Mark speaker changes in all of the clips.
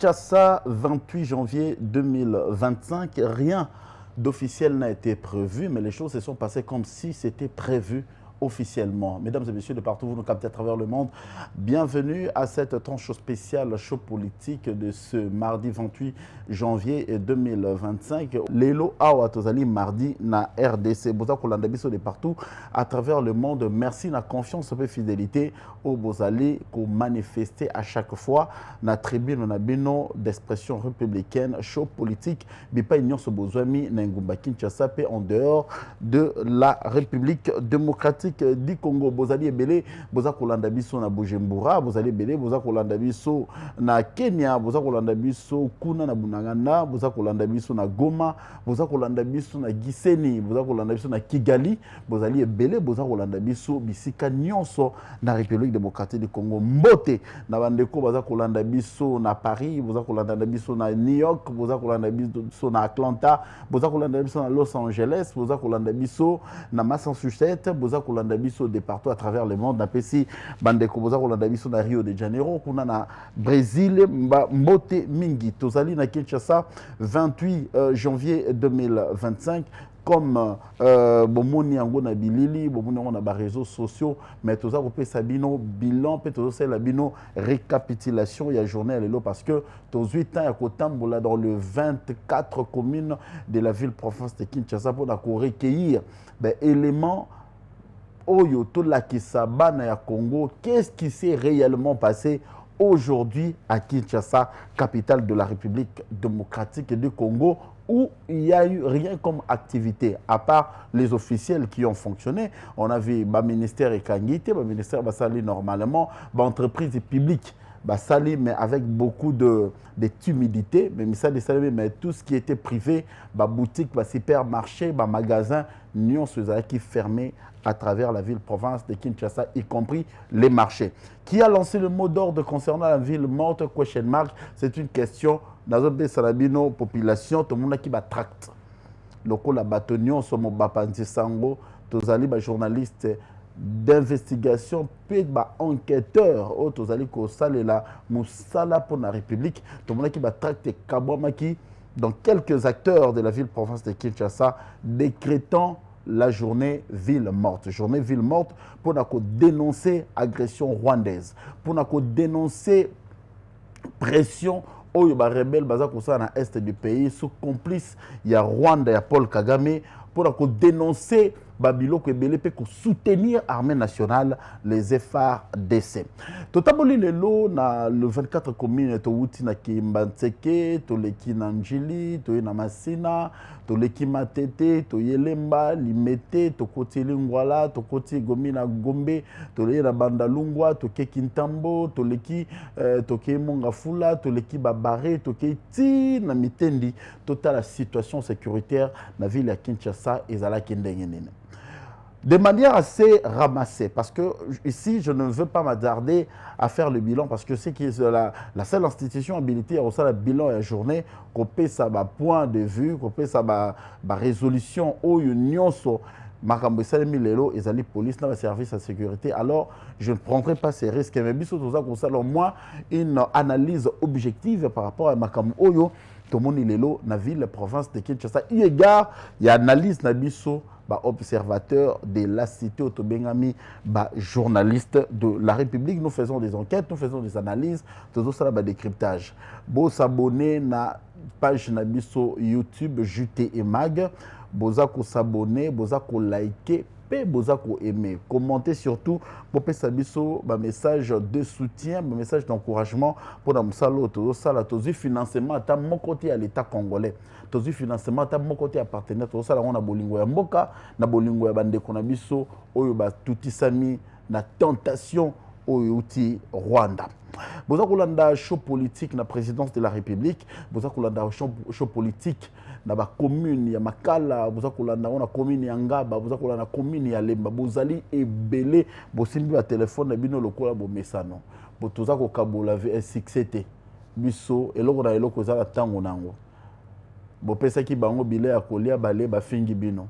Speaker 1: Kinshasa, 28 janvier 2025, rien d'officiel n'a été prévu, mais les choses se sont passées comme si c'était prévu officiellement. Mesdames et messieurs de partout, vous nous captez à travers le monde. Bienvenue à cette tranche spéciale show politique de ce mardi 28 janvier 2025. Lelo Awa Tozali mardi na RDC. Boza Kolanda biso de partout à travers le monde. Merci na confiance et fidélité au Bozali qu'on manifester à chaque fois na tribune na bino d'expression républicaine show politique. Bipa Union Sobozwami na Ngumba Kinshasa pe en dehors de la République démocratique du Congo. Bozali ebele boza kolanda biso na Bujumbura, bozali ebele boza kolanda biso na Kenya, boza kolanda biso kuna na Bunagana, boza kolanda biso na Goma, boza kolanda biso na Gisenyi, boza kolanda biso na Kigali, bozali ebele boza kolanda biso bisika nyonso na République démocratique du Congo. Mbote na bandeko boza kolanda biso na Paris, boza kolanda biso na New York, boza kolanda biso na Atlanta, boza kolanda biso na Los Angeles, boza kolanda biso na Massachusetts, boza kolanda biso de partout à travers le monde. Na pesi bandeko boza kolanda biso na Rio de Janeiro, kuna na Brésil, mbote mingi. Tozali na Kinshasa 28 janvier 2025. Comme bomoni yango na bilili, bomoni yango na ba réseaux sociaux, mais toza kopesa bino bilan pe toza la bino récapitulation ya journée lelo parce que toz 8 ans ya kotambola dans le 24 communes de la ville province de Kinshasa pour recueillir des éléments Oyo Tolakisa Bana ya Congo. Qu'est-ce qui s'est réellement passé aujourd'hui à Kinshasa, capitale de la République démocratique du Congo, où il n'y a eu rien comme activité, à part les officiels qui ont fonctionné. On a vu le ministère Ekangité, le ministère Bassali normalement, l'entreprise publique Bassali, mais avec beaucoup de timidité, mais tout ce qui était privé, boutique, supermarché, magasin, Nyon qui fermé à travers la ville-province de Kinshasa, y compris les marchés. Qui a lancé le mot d'ordre concernant la ville morte? Question mark. C'est une question. Dans un Salabino, population, tout le monde qui va tract. Le coup, la bâtonnion, somo bapanti sango, tous les journalistes d'investigation, puis enquêteurs, tous les salle la moussala pour la République, tout le monde qui va tracter Kabwamaki dans quelques acteurs de la ville-province de Kinshasa, décrétant la journée ville morte. Journée ville morte pour dénoncer agression rwandaise, pour dénoncer pression aux rebelles dans l'est du pays, sous complice, il y a Rwanda, il y a Paul Kagame, pour dénoncer Babilo pour soutenir l'armée nationale, les FARDC. Totaboli lelo na le 24 communes to wuti na Kimbantseke, to leki na Njili, to na Masina, to leki Matete, to Yelemba, Limete, to koti Lingwala, to koti Gomi na Gombe, to leki na Bandalungwa, to ke Kintambo, to leki to ke Mongafula, to leki Babare, to ke Ti na Mitendi. Toute la situation sécuritaire na ville ya Kinshasa ezala kindengenene. De manière assez ramassée, parce que ici, je ne veux pas m'attarder à faire le bilan, parce que c'est la seule institution habilitée à faire le bilan et la journée, qu'on peut ça point de vue, qu'on peut ça résolution au union sur Makambo Salemi Lelo et Zali Police dans le service de sécurité. Alors, je ne prendrai pas ces risques. Mais biso tout ça, selon moi, une analyse objective par rapport à Makambo Oyo, tout le monde Lelo, na ville, province de Kinshasa. Il y a analyse na biso. Observateur de la cité Otobengami, journaliste de la République. Nous faisons des enquêtes, nous faisons des analyses, tout ça, décryptage. Vous s'abonner na page Nabiso YouTube, JT et Mag. Vous s'abonner, vous liker, vous aimer. Commentez surtout pour que vous message de soutien, un message d'encouragement pour tout ça, tout financement à mon côté à l'État congolais. Tout financement à mon côté à partenaire, tout ça, on a bolingo ya mboka, na bolingo ya bande konabiso, oyo ba tuti sami na tentation oyuti Rwanda. Boza kolanda show politique na présidence de la République, boza kolanda show politique na ba commune ya Makala, boza kolanda na commune ya Ngaba, boza kolanda commune ya Lemba, bozali ebele, bosimbi ba téléphone na bino lokola bo mesano. Botoza ko kabola V6T. Biso eloko na eloko za tango nango. Bopesa ki bango bile ya kolia bale ba fingi bino.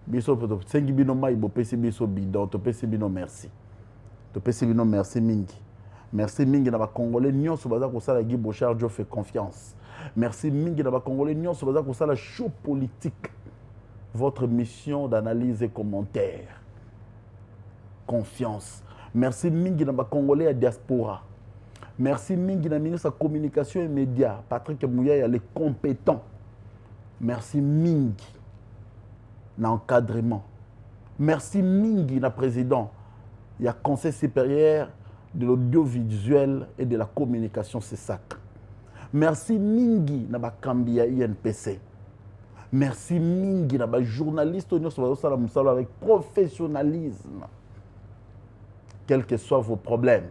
Speaker 1: Biso poto sengi bino mai bopesi biso bidon, to pesi bino merci. To pesi bino merci mingi. Merci mingi na ba Congolais nyonso baza kosala Guy Bochard Dio fait confiance. Merci mingi na ba Congolais nyonso baza kosala show politique. Votre mission d'analyse et commentaire. Confiance. Merci mingi na ba Congolais à diaspora. Merci mingi na ministre de la communication et médias Patrick Mouyaya les compétents. Merci mingi na encadrement. Merci mingi na président. Il y a conseil supérieur de l'audiovisuel et de la communication, c'est ça. Merci mingi na ba Kambia INPC. Merci mingi na ba journaliste avec professionnalisme. Quels que soient vos problèmes,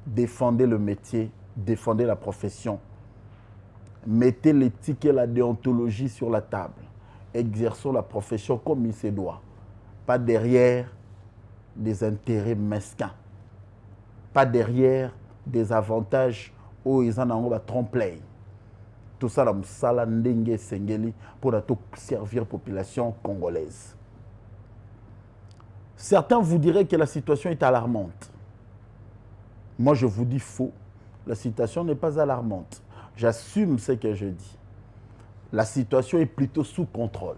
Speaker 1: défendez le métier, défendez la profession. Mettez l'éthique et la déontologie sur la table. Exerçons la profession comme il se doit. Pas derrière des intérêts mesquins. Pas derrière des avantages où ils en ont trompe-l'œil. Tout ça, la msala ndenge sengeli pour servir la population congolaise. Certains vous diraient que la situation est alarmante. Moi, je vous dis faux. La situation n'est pas alarmante. J'assume ce que je dis. La situation est plutôt sous contrôle.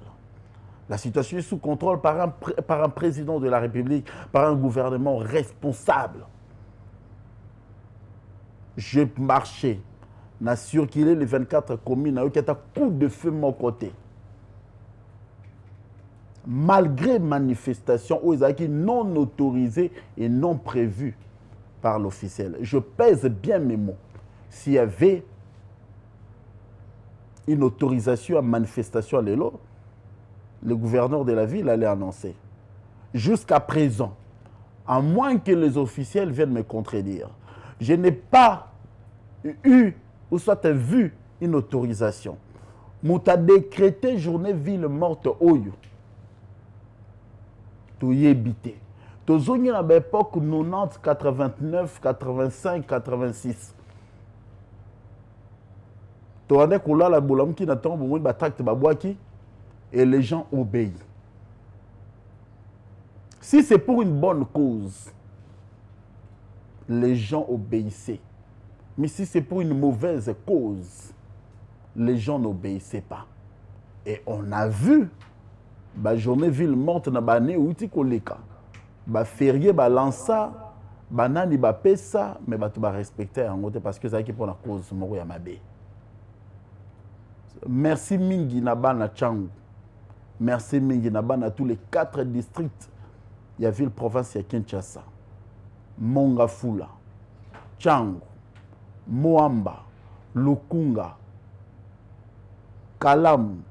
Speaker 1: La situation est sous contrôle par un président de la République, par un gouvernement responsable. Je marchais, n'assure qu'il est les 24 communes, qui est à coup de feu mon côté. Malgré manifestations non autorisées et non prévues par l'officiel. Je pèse bien mes mots. S'il y avait une autorisation à manifestation à l'élo, le gouverneur de la ville allait annoncer. Jusqu'à présent, à moins que les officiels viennent me contredire, je n'ai pas eu ou soit vu une autorisation. Mouta décrété journée ville morte Oyo. Tout y habité. Tout y à l'époque 90, 89, 85, 86. Tout y a la boulam qui n'attend pas tracte babouaki et les gens obéissent. Si c'est pour une bonne cause, les gens obéissaient. Mais si c'est pour une mauvaise cause, les gens n'obéissaient pas. Et on a vu, la journée ville morte na bané outi koleka. Ba férié ba lança, banani ba pesa, mais ba tu ba respecter en côté parce que ça qui pour la cause moko ya mabe. Merci mingi na bana Tchangu. Merci mingi na bana tous les 4 districts. Il y a ville province ya Kinshasa. Mongafula, Tchangu, Moamba, Lukunga, Kalam,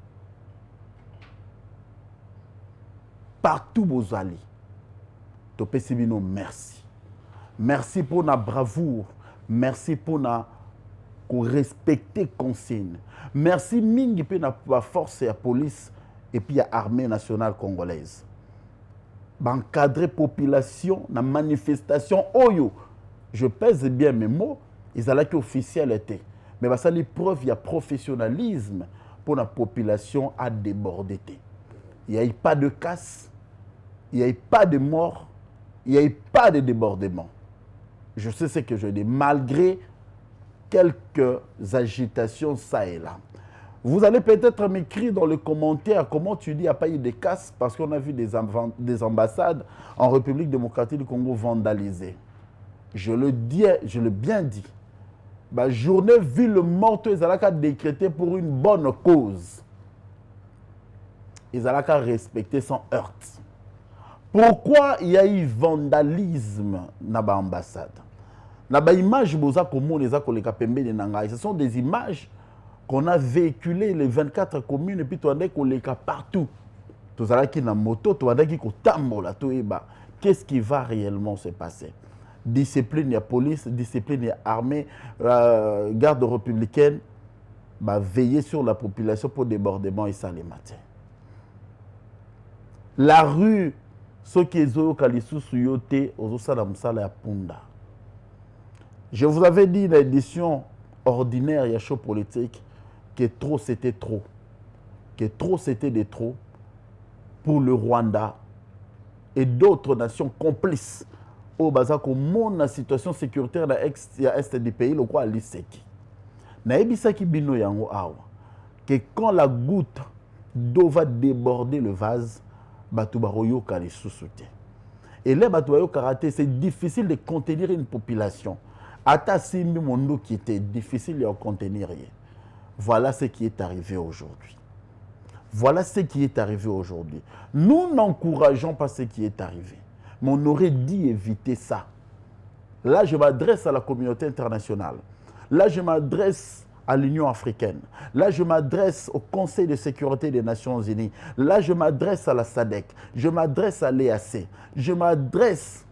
Speaker 1: partout Bozali. Topesibino, merci. Merci pour la bravoure. Merci pour la respecter consigne. Merci mingi pour la force et la police et puis la armée nationale congolaise. Encadrer population, la manifestation, oyo. Je pèse bien mes mots. Ils allaient qu'officiel était. Mais ça l'épreuve, il y a professionnalisme pour la population à déborder. Il n'y a eu pas de casse, il n'y a eu pas de mort, il n'y a eu pas de débordement. Je sais ce que je dis, malgré quelques agitations ça et là. Vous allez peut-être m'écrire dans les commentaires comment tu dis qu'il n'y a pas eu de casse parce qu'on a vu des ambassades en République démocratique du Congo vandalisées. Je le bien dit. La journée ville morte, ils allaient décréter pour une bonne cause. Ils allaient respecter sans heurte. Pourquoi il y a eu vandalisme dans l'ambassade? Dans l'image, ce sont des images qu'on a véhiculées les 24 communes et puis tu as partout. Tu as qui dans moto, tu as qui qu'est-ce qui va réellement se passer? Discipline, il y a police, discipline, il y a armée, garde républicaine, veiller sur la population pour débordement et ça les matins. La rue, ce qui est Kalisu Suyote, Ozosalamsala Punda. Je vous avais dit dans l'édition ordinaire, il y a show politique, que trop c'était trop. Que trop c'était de trop pour le Rwanda et d'autres nations complices au baza comme la situation sécuritaire dans l'est du pays, le quoi à l'Iseki. Naebisa ki bino yango awa que quand la goutte d'eau va déborder le vase, batu baroyo kali sousouté. Et là batu baroyo karaté, c'est difficile de contenir une population. Ata simbi mondo qui était difficile de contenir. Voilà ce qui est arrivé aujourd'hui. Voilà ce qui est arrivé aujourd'hui. Nous n'encourageons pas ce qui est arrivé. Mais on aurait dû éviter ça. Là, je m'adresse à la communauté internationale. Là, je m'adresse à l'Union africaine. Là, je m'adresse au Conseil de sécurité des Nations Unies. Là, je m'adresse à la SADC. Je m'adresse à l'EAC. Je m'adresse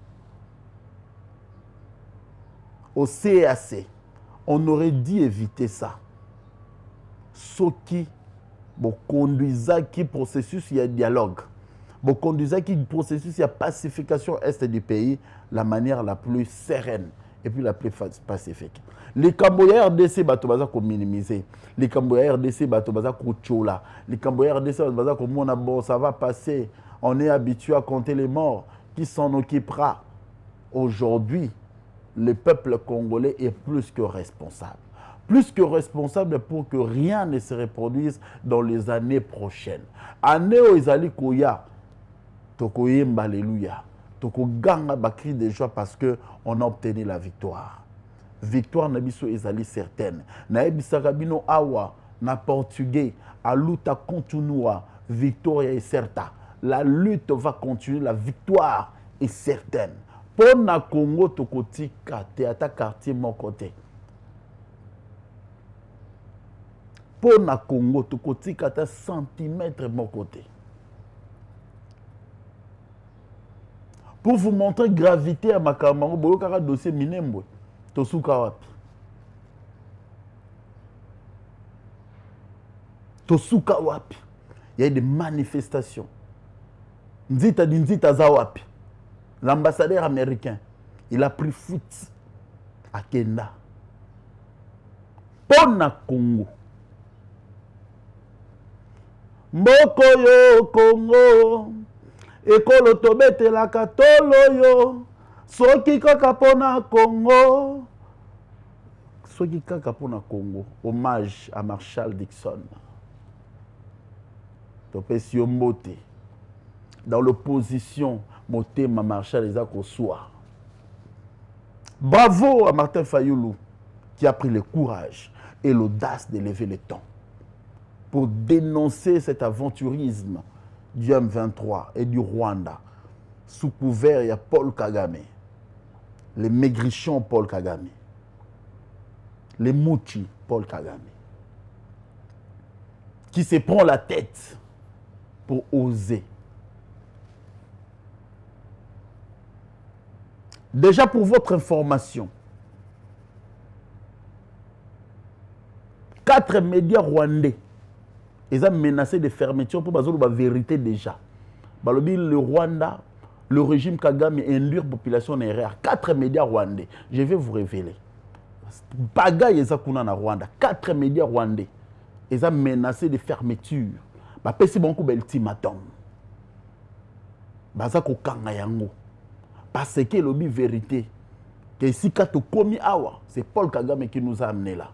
Speaker 1: au CAC. On aurait dû éviter ça. Ce qui conduisait qui processus, il y a dialogue. Conduisait qui processus, il y a pacification est du pays, la manière la plus sereine et puis la plus pacifique. Les Camboyens RDC, ils minimiser. Les Camboyens RDC, ils chola. Les Camboyens RDC, bon, ça va passer. On est habitué à compter les morts. Qui s'en occupera? Aujourd'hui, le peuple congolais est plus que responsable. Plus que responsable pour que rien ne se reproduise dans les années prochaines. Année où ils allaient koya, toko yemba alléluia, toko ganga bakri de joie parce que on a obtenu la victoire. Victoire nabiso ezali certaine. Na ebisaka bino awa na portugais a luta continua, victoire est certaine. La lutte va continuer, la victoire est certaine. Pour na Congo tokotika théâtre quartier mon côté. Pour na Congo tokotika ta centimètre mon côté. Pour vous montrer gravité à Makamango, boyo kaka dossier minembo. Tosuka wapi. Tosuka wapi. Il y a des manifestations. Nzita za wapi. L'ambassadeur américain, il a pris foot à Kenda. Pona Congo. Mboko yo Congo. Ekolo tobete la katolo yo. Soki kaka pona Congo. Soki kaka pona Congo. Hommage à Marshall Dixon. Topesi Mbote. Dans l'opposition, Motema Marshall Ezako Soa. Bravo à Martin Fayoulou qui a pris le courage et l'audace de lever le temps pour dénoncer cet aventurisme du M23 et du Rwanda sous couvert il y a Paul Kagame, les maigrichons Paul Kagame, les moutis Paul Kagame, qui se prend la tête pour oser. Déjà pour votre information, 4 médias rwandais, ils ont menacé de fermeture pour la vérité déjà. Le Rwanda, le régime Kagame induit la population en erreur. 4 médias rwandais, je vais vous révéler. Bagaille ils ont na Rwanda, 4 médias rwandais, ils ont menacé de fermeture. C'est beaucoup d'ultimatum. Baza ko kanga yango. Parce que l'obi vérité, que si kato komi awa, c'est Paul Kagame qui nous a amenés là.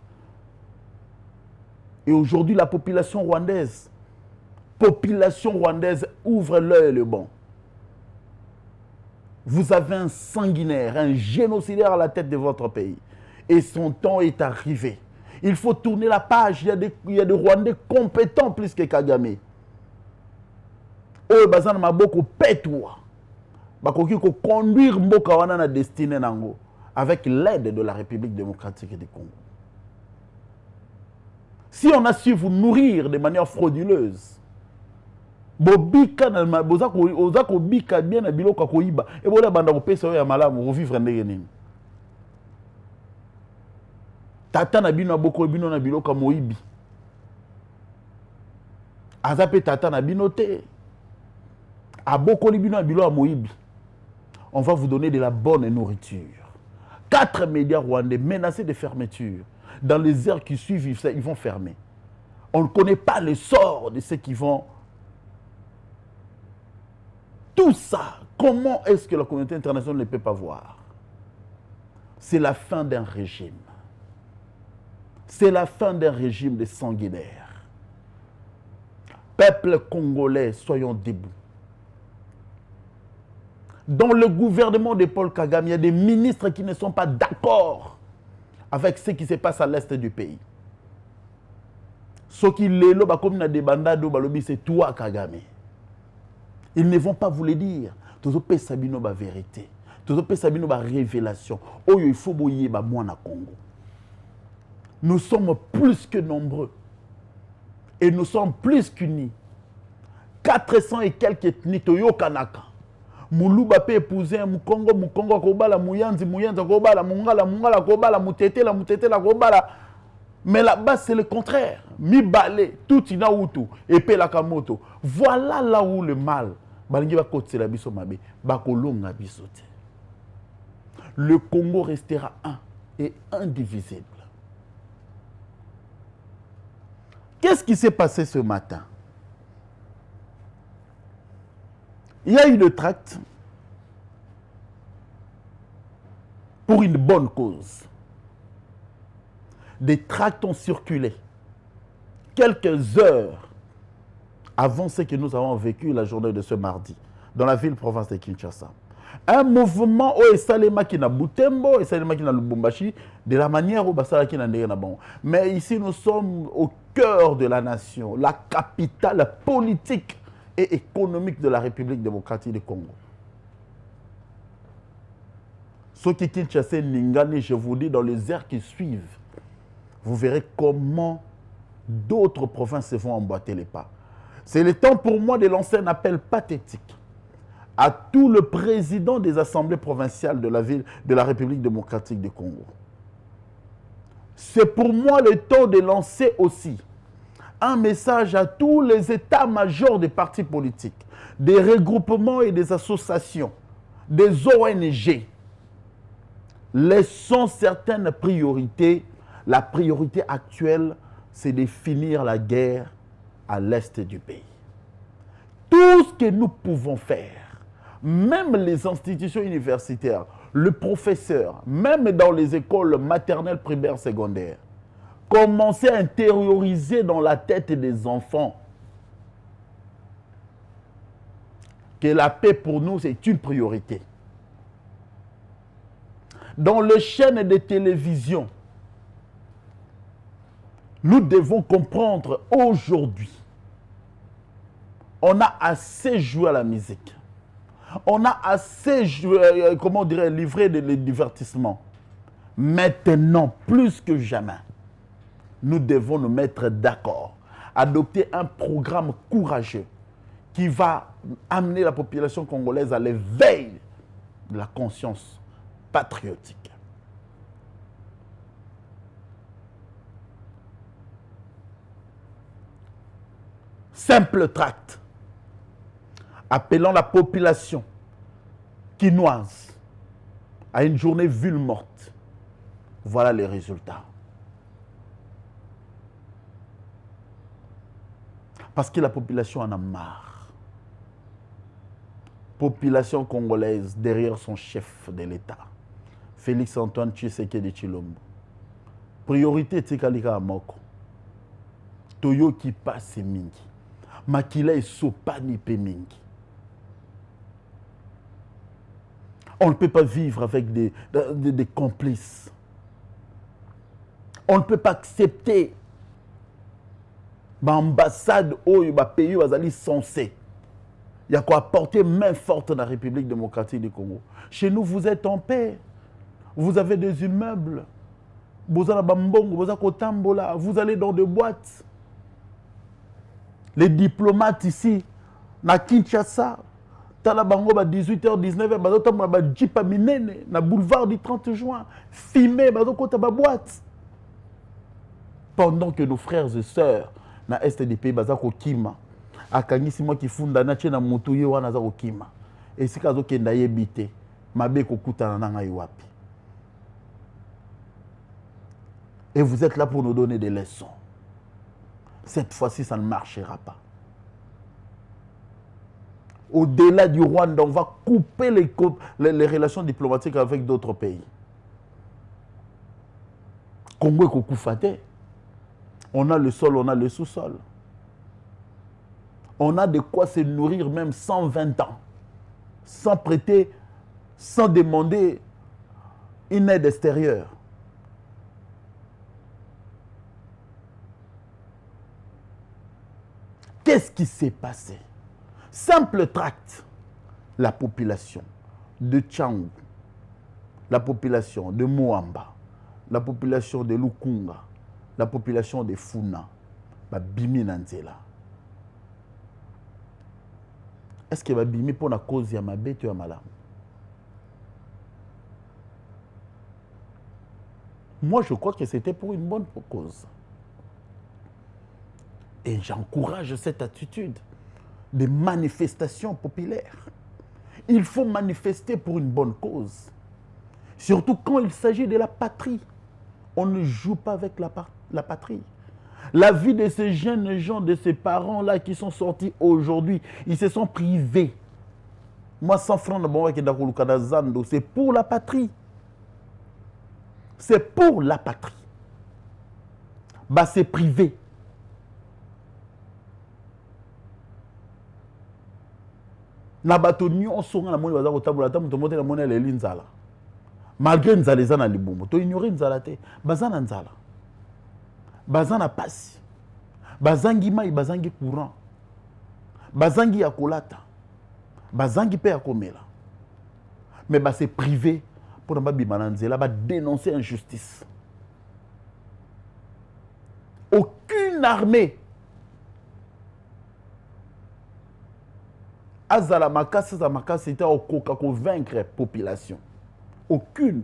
Speaker 1: Et aujourd'hui, la population rwandaise ouvre l'œil le bon. Vous avez un sanguinaire, un génocidaire à la tête de votre pays. Et son temps est arrivé. Il faut tourner la page. Il y a des Rwandais compétents plus que Kagame. Oh, bazan maboko pétoua. Bakoki ko conduire mboka wana na destinée nango avec l'aide de la République démocratique du Congo. Si on a su vous nourrir de manière frauduleuse, bobika na ozako bika bien na biloko koyiba et bola banda ko pesa ya malamu ko vivre ndenge nini. Tata na bino boko bino na biloko moyibi. Azape tata na bino te. Aboko libino na biloko moyibi. On va vous donner de la bonne nourriture. 4 médias rwandais menacés de fermeture. Dans les heures qui suivent, ils vont fermer. On ne connaît pas le sort de ceux qui vont Tout ça, comment est-ce que la communauté internationale ne peut pas voir? C'est la fin d'un régime. C'est la fin d'un régime de sanguinaires. Peuple congolais, soyons debout. Dans le gouvernement de Paul Kagame, il y a des ministres qui ne sont pas d'accord avec ce qui se passe à l'est du pays. Ce qui les loba comme na des bandades, c'est toi Kagame. Ils ne vont pas vous le dire. Tous les pays sabino ba vérité. Tous les pays sabino ba révélation. Oh, il faut boyer ba moi na Congo. Nous sommes plus que nombreux. Et nous sommes plus qu'unis. 400 et quelques ethnies Toyo Kanaka. Muluba pe épouser Mukongo kobala, Muyanzi kobala, Mungala kobala, Mutete la kobala. Mais là-bas, c'est le contraire. Mi-balé, tout inaoutou, épée la kamoto. Voilà là où le mal. Le Congo restera un et indivisible. Qu'est-ce qui s'est passé ce matin? Il y a eu le tract pour une bonne cause. Des tracts ont circulé quelques heures avant ce que nous avons vécu la journée de ce mardi dans la ville-province de Kinshasa. Un mouvement au Esalema qui na Butembo, Esalema qui na Lubumbashi, de la manière où Basala qui na Nderabon. Mais ici, nous sommes au cœur de la nation, la capitale politique et économique de la République démocratique du Congo. Ceux qui Kinshasa Ningani, je vous dis, dans les heures qui suivent, vous verrez comment d'autres provinces se vont emboîter les pas. C'est le temps pour moi de lancer un appel pathétique à tout le président des assemblées provinciales de la ville de la République démocratique du Congo. C'est pour moi le temps de lancer aussi un message à tous les états-majors des partis politiques, des regroupements et des associations, des ONG. Laissons certaines priorités. La priorité actuelle, c'est de finir la guerre à l'est du pays. Tout ce que nous pouvons faire, même les institutions universitaires, le professeur, même dans les écoles maternelles, primaires, secondaires, commencer à intérioriser dans la tête des enfants que la paix pour nous, c'est une priorité. Dans les chaînes de télévision, nous devons comprendre aujourd'hui, on a assez joué à la musique. On a assez joué, comment on dirait, livré de divertissement. Maintenant, plus que jamais, nous devons nous mettre d'accord, adopter un programme courageux qui va amener la population congolaise à l'éveil de la conscience patriotique. Simple tract appelant la population quinoise à une journée ville morte. Voilà les résultats. Parce que la population en a marre. Population congolaise derrière son chef de l'État, Félix Antoine Tshisekedi Tshilombo. Priorité Tikalika Amoko. Toyo qui passe mingi. Makila et Sopani Pemingi. On ne peut pas vivre avec des complices. On ne peut pas accepter l'ambassade où le pays est censé. Il y a quoi apporter main forte dans la République démocratique du Congo. Chez nous, vous êtes en paix. Vous avez des immeubles. Vous avez Bambongo, vous avez Kotambola. Vous allez dans des boîtes. Les diplomates ici, na Kinshasa, tala bango ba 18h, 19h, bazo tamba ba jipa minene, na boulevard du 30 juin, filmé, bazo kota ba boîte. Pendant que nos frères et sœurs, na est des pays, bazo kokima, akangisi moi qui funda na tchena motuye wana za kokima. Et si kazo kenda yebite, mabe kokuta na nanga iwapi. Et vous êtes là pour nous donner des leçons. Cette fois-ci, ça ne marchera pas. Au-delà du Rwanda, on va couper les relations diplomatiques avec d'autres pays. Congo est Kokoufate. On a le sol, on a le sous-sol. On a de quoi se nourrir même 120 ans. Sans prêter, sans demander une aide extérieure. Qu'est-ce qui s'est passé? Simple tract. La population de Tchangou, la population de Moamba, la population de Lukunga, la population de Funa, Bimi Nanzela. Est-ce que Bimi pour la cause ya mabete ya malamu? Moi, je crois que c'était pour une bonne cause. Et j'encourage cette attitude de manifestation populaire. Il faut manifester pour une bonne cause. Surtout quand il s'agit de la patrie. On ne joue pas avec la patrie. La vie de ces jeunes gens, de ces parents-là qui sont sortis aujourd'hui, ils se sont privés. Moi, 100 francs de bon c'est pour la patrie. C'est pour la patrie. Bah, c'est privé. Nabato nyonso nga na moni baza kotambola ta muto mote na moni eleli nzala. Malgré nzala eza na libumu, to ignore nzala te, baza na nzala. Baza na pasi. Bazangi mai, bazangi courant. Bazangi ya kolata. Bazangi pe ya komela. Mais bah c'est privé pour na babima na nzela ba dénoncer injustice. Aucune armée Azala makasi za makasi était au koka ko vaincre la population. Aucune.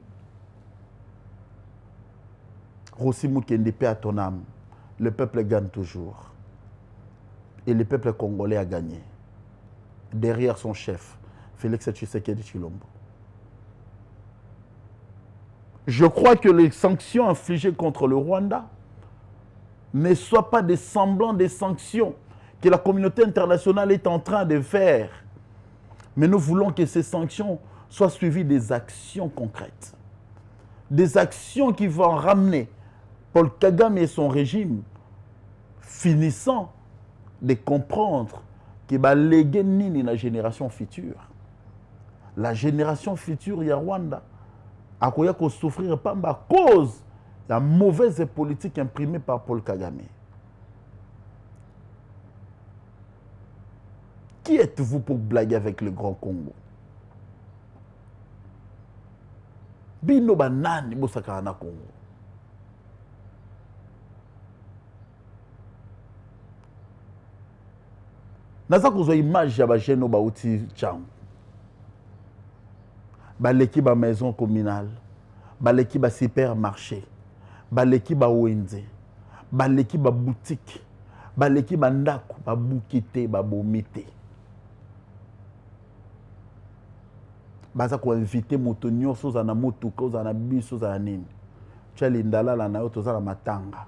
Speaker 1: Rossi Mukende, paix à ton âme. Le peuple gagne toujours. Et le peuple congolais a gagné. Derrière son chef, Félix Tshisekedi Tshilombo. Je crois que les sanctions infligées contre le Rwanda ne soient pas des semblants de sanctions que la communauté internationale est en train de faire. Mais nous voulons que ces sanctions soient suivies des actions concrètes. Des actions qui vont ramener Paul Kagame et son régime, finissant de comprendre qu'il va léguer nini la génération future. La génération future ya Rwanda a koya ko souffrir pas à cause de la mauvaise politique imprimée par Paul Kagame. Qui êtes-vous pour blaguer avec le Grand Congo? Bino banani bosaka na Congo. Naza kozwa image ya ba jeno ba uti cham. Ba leki ba maison communale, ba leki ba supermarché, ba leki ba wenze, ba leki ba boutique, ba leki ba ndako, ba bukite, ba bomite. Baza ko inviter moto nyonso za na motuka za na biso za nini. Tchali ndalala na yo tozala matanga.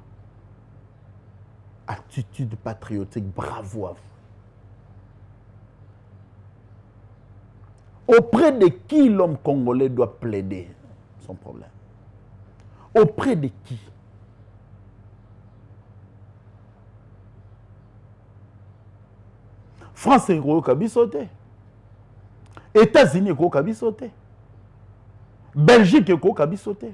Speaker 1: Attitude patriotique, bravo à vous. Auprès de qui l'homme congolais doit plaider son problème? Auprès de qui? France est au Kabisote. États-Unis est au Kabisote. Belgique est au Kabisote.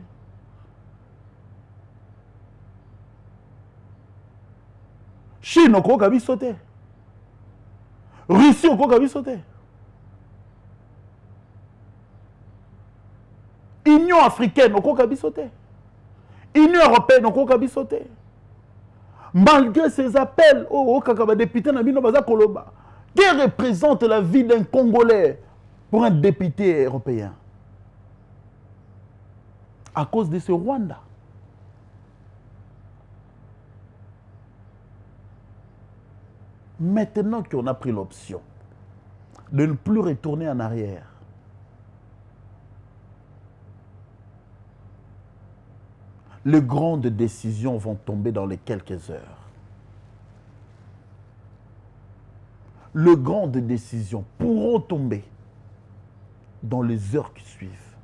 Speaker 1: Chine est au Kabisote. Russie est au Kabisote. Union africaine, au Kabisote. Union européenne, au Kabisote. Malgré ces appels, député Nabino Baza Koloba, qui représente la vie d'un Congolais pour un député européen? À cause de ce Rwanda. Maintenant qu'on a pris l'option de ne plus retourner en arrière, les grandes décisions vont tomber dans les quelques heures. les grandes décisions pourront tomber dans les heures qui suivent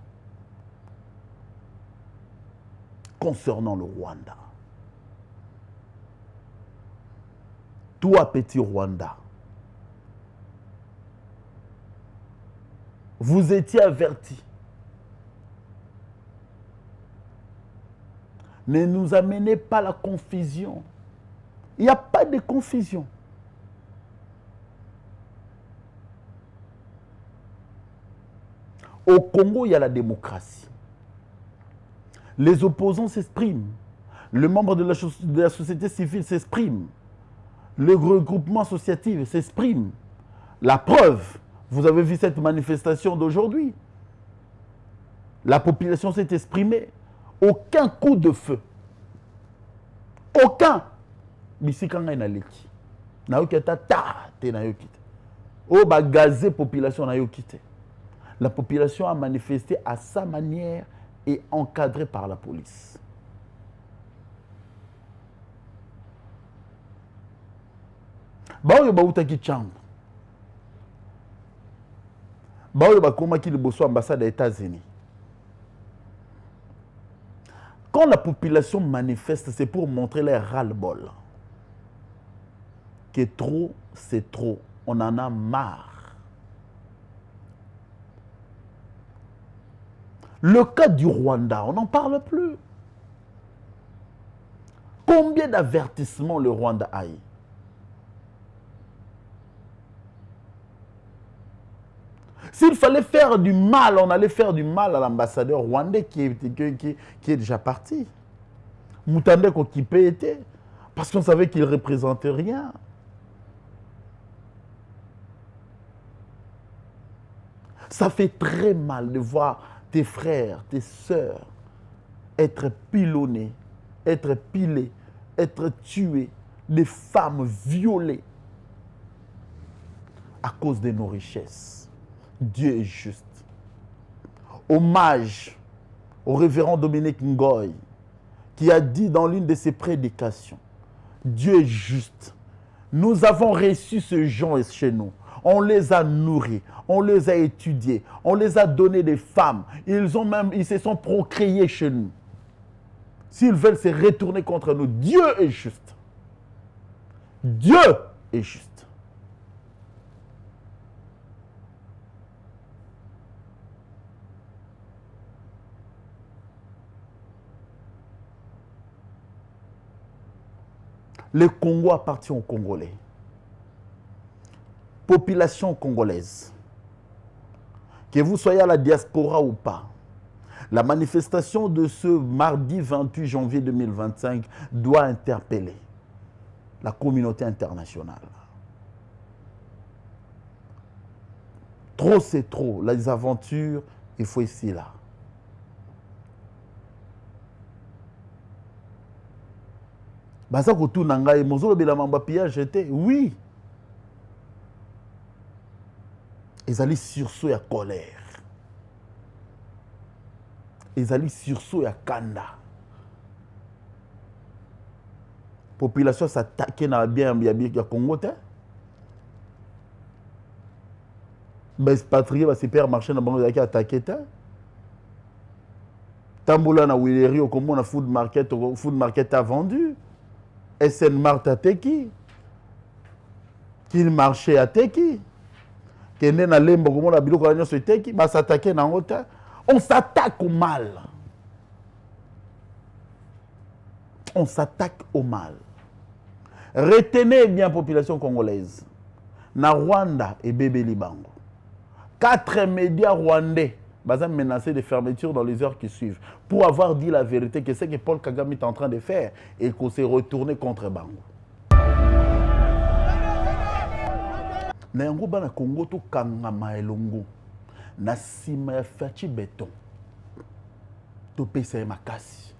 Speaker 1: concernant le Rwanda. Toi, petit Rwanda, vous étiez avertis. Ne nous amenez pas la confusion. Il n'y a pas de confusion. Au Congo, il y a la démocratie. Les opposants s'expriment. Les membres de la société civile s'expriment. Le regroupement associatif s'exprime. La preuve, vous avez vu cette manifestation d'aujourd'hui. La population s'est exprimée. Aucun coup de feu. Aucun. Bisikanga inaleki. Naokita ta te naokite. O ba gazé population naokite. La population a manifesté à sa manière et encadrée par la police. Baoyo bautaki chango. Baoyo bakomaki liboso ambassade des États-Unis. Quand la population manifeste, c'est pour montrer les ras-le-bol. Que trop, c'est trop. On en a marre. Le cas du Rwanda, on n'en parle plus. Combien d'avertissements le Rwanda a eu? S'il fallait faire du mal, on allait faire du mal à l'ambassadeur rwandais qui est déjà parti. Moutande Kokipe était, parce qu'on savait qu'il ne représentait rien. Ça fait très mal de voir tes frères, tes sœurs être pilonnés, être pilés, être tués, des femmes violées à cause de nos richesses. Dieu est juste. Hommage au révérend Dominique Ngoy qui a dit dans l'une de ses prédications, Dieu est juste. Nous avons reçu ces gens chez nous. On les a nourris, on les a étudiés, on les a donné des femmes. Ils se sont procréés chez nous. S'ils veulent se retourner contre nous, Dieu est juste. Dieu est juste. Le Congo appartient aux Congolais. Population congolaise. Que vous soyez à la diaspora ou pas, la manifestation de ce mardi 28 janvier 2025 doit interpeller la communauté internationale. Trop c'est trop. Les aventures, il faut ici là. Baza kotu nangai mozolo bela mamba pillage était oui. Ils allaient sursaut à colère. Ils allaient sursaut à kanda. Population s'attaquait dans bien ya Congo te. Mais expatrié va supermarché na bango qui attaqué te. Tambola na Willery au Congo na food market a vendu. SN Mart à Teki. Qu'il marchait à Teki. Qu'il na lembo comme la biloko na sur Teki, ba s'attaquer na ngota. On s'attaque au mal. On s'attaque au mal. Retenez bien population congolaise. Na Rwanda et Bébé Libango. 4 médias rwandais sont menacés de fermeture dans les heures qui suivent pour avoir dit la vérité que c'est que Paul Kagame est en train de faire et qu'on s'est retourné contre Bango. Na yango bana Congo to kangama elongo na sima ya fachi beton to pesa makasi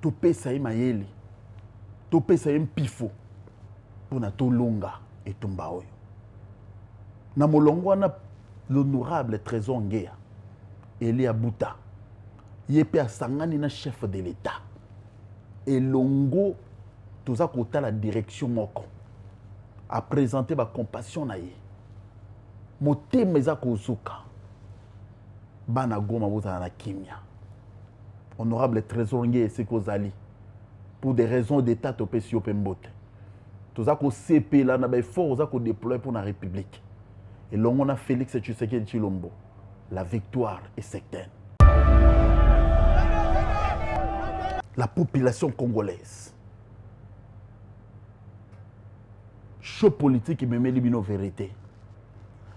Speaker 1: to pesa mayele to pesa mpifo pona to longa etumba oyo na molongo wana l'honorable Trésor Nguea Elia Bouta yepe asangani na chef de l'État elongo toza kota la direction moko a présenté ma compassion na ye. Motema eza kozuka. Bana goma bozala na kimia. Honorable Trésor Nguyen Sekozali. Pour des raisons d'état topesi yo pembote. Toza ko CP là na ba effort oza ko déployer pour la République. Et l'on a Félix Tshisekedi Tshilombo. La victoire est certaine. La population congolaise. Chaud politique et même libino vérité.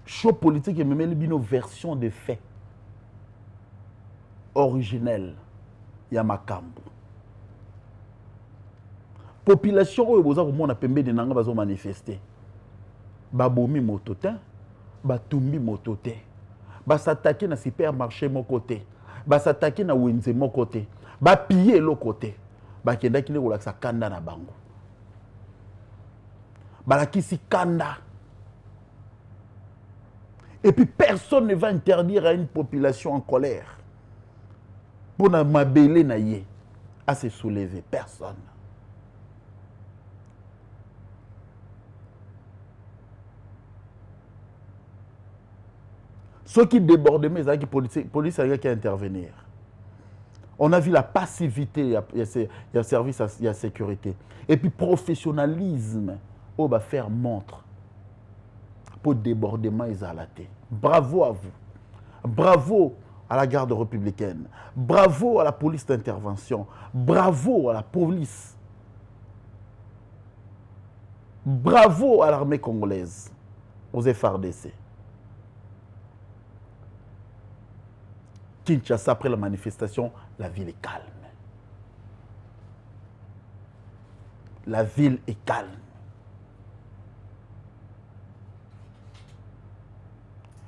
Speaker 1: Chaud politique et même libino version de faits. Originelle. Yamakambo. Population oyo boza ko mona pembe de nanga bazo manifester. Babomi mototin, batumbi mototin. S'attaquer na supermarché mon côté. S'attaquer na wenze mon côté. Piller l'autre côté. Kenda kile kolakisa kanda na bango. Balakisi kanda. Et puis personne ne va interdire à une population en colère pour na mabele na ye à se soulever. Personne. Ceux qui débordent, mais la police a qui intervenir. On a vu la passivité, il y a service, il y a sécurité. Et puis professionnalisme, on va faire montre pour débordement et zalaté. Bravo à vous. Bravo à la garde républicaine. Bravo à la police d'intervention. Bravo à la police. Bravo à l'armée congolaise, aux FARDC. Kinshasa, après la manifestation, la ville est calme. La ville est calme.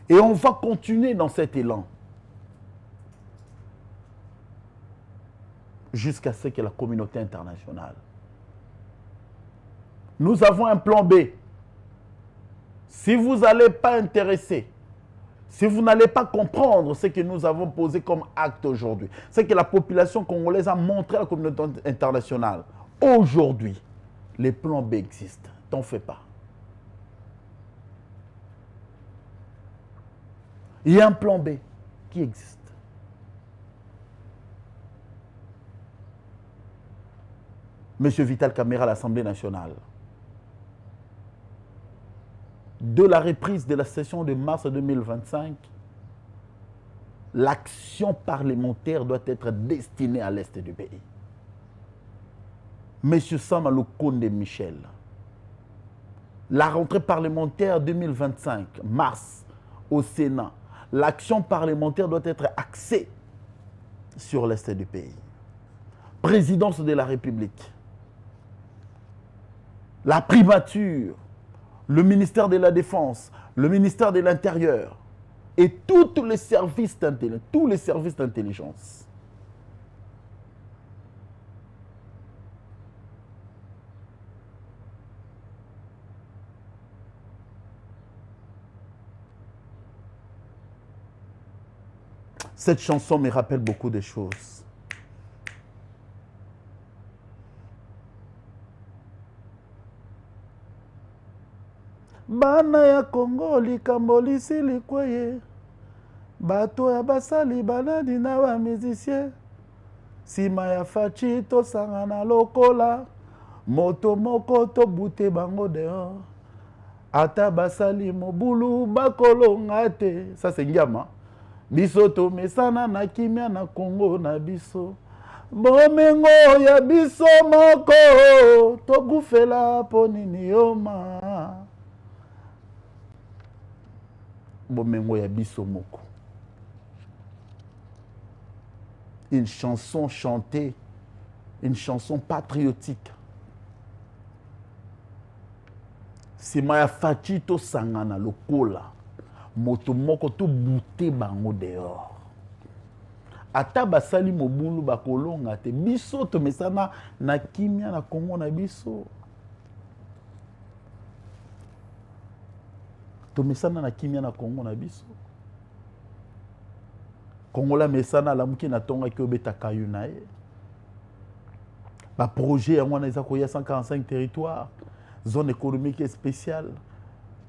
Speaker 1: Et on va continuer dans cet élan jusqu'à ce que la communauté internationale. Nous avons un plan B. Si vous n'allez pas intéresser, si vous n'allez pas comprendre ce que nous avons posé comme acte aujourd'hui, c'est que la population congolaise a montré à la communauté internationale. Aujourd'hui, les plans B existent. T'en fais pas. Il y a un plan B qui existe. Monsieur Vital Kamerhe à l'Assemblée nationale. De la reprise de la session de mars 2025, l'action parlementaire doit être destinée à l'Est du pays. Monsieur Sama Lukonde Michel, la rentrée parlementaire 2025, mars, au Sénat, l'action parlementaire doit être axée sur l'Est du pays. Présidence de la République, la primature, le ministère de la Défense, le ministère de l'Intérieur et tous les services d'intelligence. Cette chanson me rappelle beaucoup de choses. Bana ya Congo likambo lisili kweye. Bato ya basali banadi na wa musicien. Sima ya fachi to sangana lokola. Moto moko to bute bango dehors. Ata basali mobulu bakolonga te. Ça c'est Ngiama. Biso to mesana na kimia na Congo na biso. Bomengo ya biso moko. To gufela ponini yoma. Bomengo ya biso moko. Une chanson chantée, une chanson patriotique. Sima ya fachi to sangana lokola. Moto moko to bute bango dehors. Ata basali mobulu bakolonga te. Biso to mesana na kimia na Congo na biso. To mesana na kimia na Congo na biso. Congola mesana la muki na tonga ki obeta kayu na ye. Ba projet ya mwana eza koya 145 territoires. zone économique spéciale.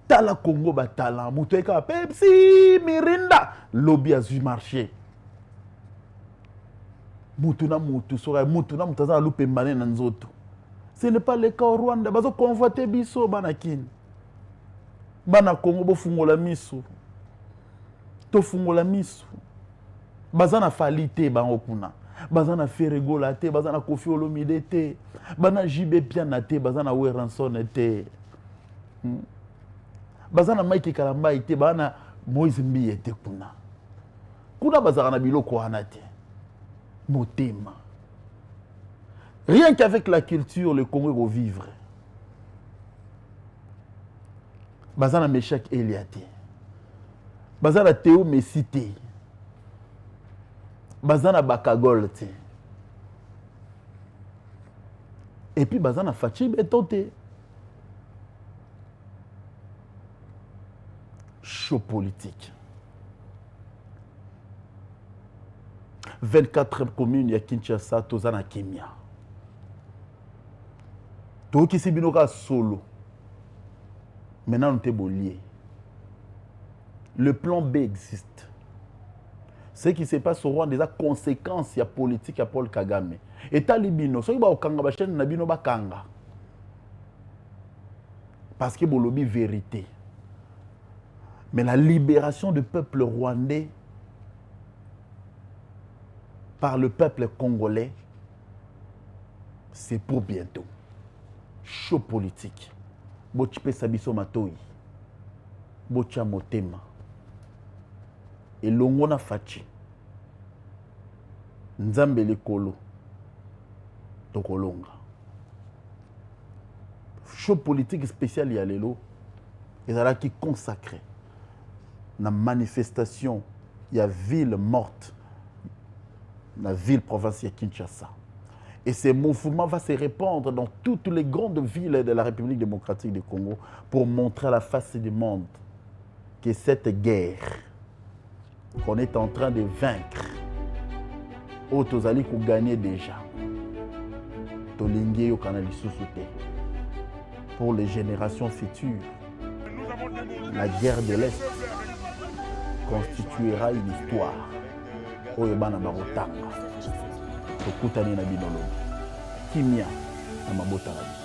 Speaker 1: Tala Congo batala, Moutoueka Pepsi, Mirinda, lobby a du marché. Moutuna Moutou, Sora, Moutuna Moutaza, Loupé Mané Nanzoto. Ce n'est pas le cas au Rwanda. Bazo convoité biso banakin. Bana Congo bo fungola miso. To fungola miso. Bazana falite bango kuna. Bazana Ferregola te, bazana Kofi Olomide te. Bana Jibe Piana te, bazana Weranson te. Bazana Mike Kalamba te, bazana Moïse Mbiye te kuna. Kuna bazana biloko wana te. Motema. Rien qu'avec la culture, le Congo va vivre. Bazana Meshak Eliate. Bazana Théo Messité. Bazana Bakagol. Et puis Bazana Fachi Betote. Chaud politique. 24 communes, il y a Kinshasa, Tozana Kemia. Tout qui s'est binoka solo. Maintenant, nous sommes liés. Le plan B existe. Ce qui se passe au Rwanda, des conséquences la politique à Paul Kagame. Et talibino, ceux qui sont kanga bachen nabino bakanga. Parce que bolobi vérité. Mais la libération du peuple rwandais par le peuple congolais, c'est pour bientôt. Chaud politique. Bochipe sabiso matoi. Bocha motema. Et longona fachi. Nzambe lekolo. Tokolonga. Chaud politique spécial y a lelo. Et ça qui consacré. La manifestation, il y a ville morte. La ville provinciale Kinshasa. Et ce mouvement va se répandre dans toutes les grandes villes de la République démocratique du Congo pour montrer à la face du monde que cette guerre qu'on est en train de vaincre, Otozali pour gagner déjà. Tolingue au canal pour les générations futures. La guerre de l'Est constituera une histoire. Oyebana Barotanga. Tokutani na binolo. Kimia na mabota na biso.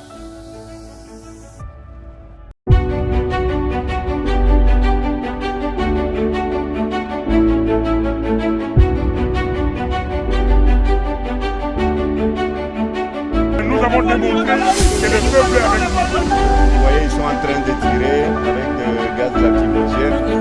Speaker 2: Nous avons démontré que le peuple est avec nous.
Speaker 3: Vous voyez, ils sont en train de tirer avec des gaz lacrymogènes.